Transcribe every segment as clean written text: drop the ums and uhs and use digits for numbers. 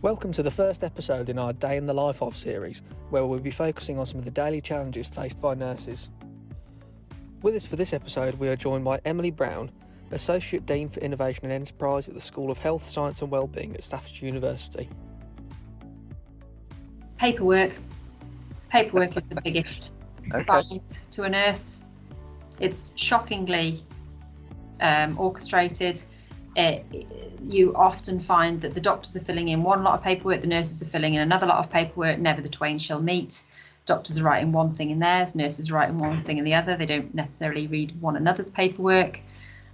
Welcome to the first episode in our Day in the Life of series, where we'll be focusing on some of the daily challenges faced by nurses. With us for this episode, we are joined by Emily Browne, Associate Dean for Innovation and Enterprise at the School of Health, Science and Wellbeing at Staffordshire University. Paperwork is the biggest fight to a nurse. It's shockingly orchestrated. You often find that the doctors are filling in one lot of paperwork, the nurses are filling in another lot of paperwork, never the twain shall meet. Doctors are writing one thing in theirs, nurses are writing one thing in the other. They don't necessarily read one another's paperwork,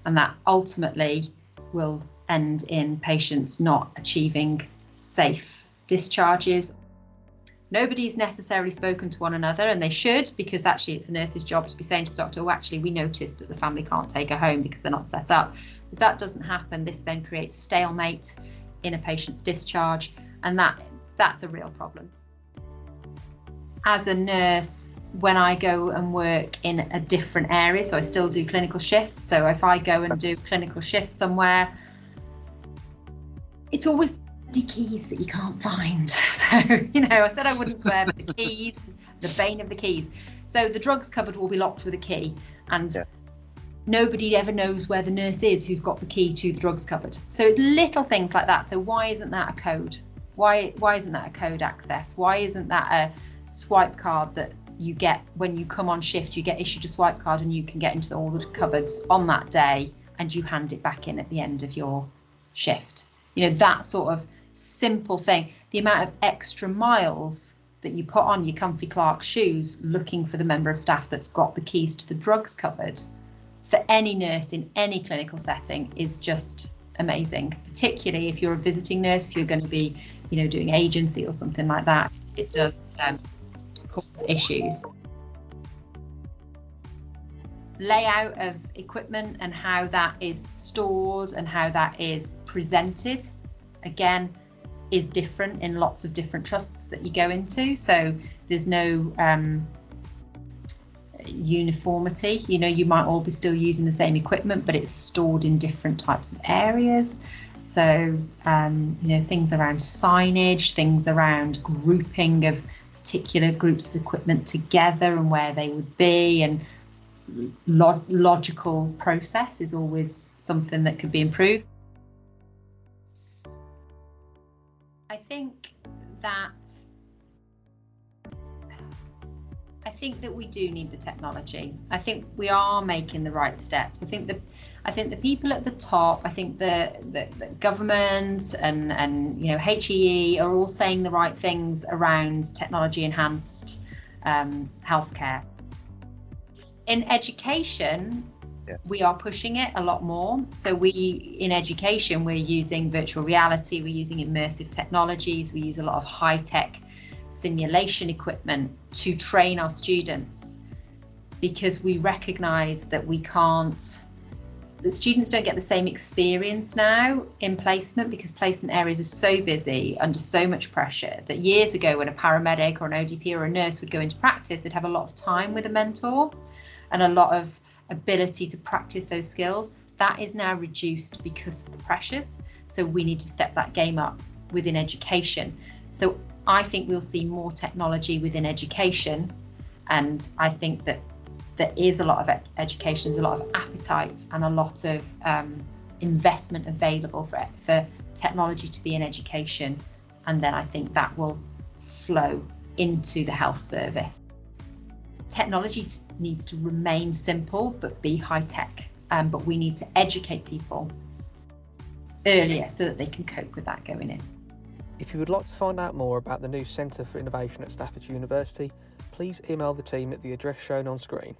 and that ultimately will end in patients not achieving safe discharges. Nobody's necessarily spoken to one another, and they should, because actually it's a nurse's job to be saying to the doctor, oh, actually, we noticed that the family can't take her home because they're not set up. If that doesn't happen, this then creates stalemate in a patient's discharge, and that's a real problem. As a nurse, when I go and work in a different area, so I still do clinical shifts, so if I go and do clinical shift somewhere, it's always the keys that you can't find. So, I said I wouldn't swear, but the keys, the bane of the keys. So the drugs cupboard will be locked with a key, and nobody ever knows where the nurse is who's got the key to the drugs cupboard. So it's little things like that. So why isn't that a code? Why isn't that a code access? Why isn't that a swipe card that you get when you come on shift? You get issued a swipe card and you can get into all the cupboards on that day and you hand it back in at the end of your shift. That sort of simple thing. The amount of extra miles that you put on your comfy Clark shoes looking for the member of staff that's got the keys to the drugs cupboard for any nurse in any clinical setting is just amazing, particularly if you're a visiting nurse, if you're going to be doing agency or something like that. It does cause issues. Layout of equipment and how that is stored and how that is presented, again, is different in lots of different trusts that you go into. So there's no uniformity. You might all be still using the same equipment, but it's stored in different types of areas. So things around signage, things around grouping of particular groups of equipment together and where they would be, and logical process is always something that could be improved. I think that we do need the technology. I think we are making the right steps. I think the people at the top, I think the government and HEE are all saying the right things around technology enhanced healthcare. In education, we are pushing it a lot more. So in education, we're using virtual reality, we're using immersive technologies, we use a lot of high-tech simulation equipment to train our students, because we recognise that the students don't get the same experience now in placement, because placement areas are so busy, under so much pressure, that years ago when a paramedic or an ODP or a nurse would go into practice, they'd have a lot of time with a mentor and a lot of ability to practice those skills. That is now reduced because of the pressures. So we need to step that game up within education. So I think we'll see more technology within education, and I think that there is a lot of education, there's a lot of appetite and a lot of investment available for technology to be in education, and then I think that will flow into the health service. Technology needs to remain simple but be high tech, but we need to educate people earlier so that they can cope with that going in. If you would like to find out more about the new Centre for Innovation at Staffordshire University, please email the team at the address shown on screen.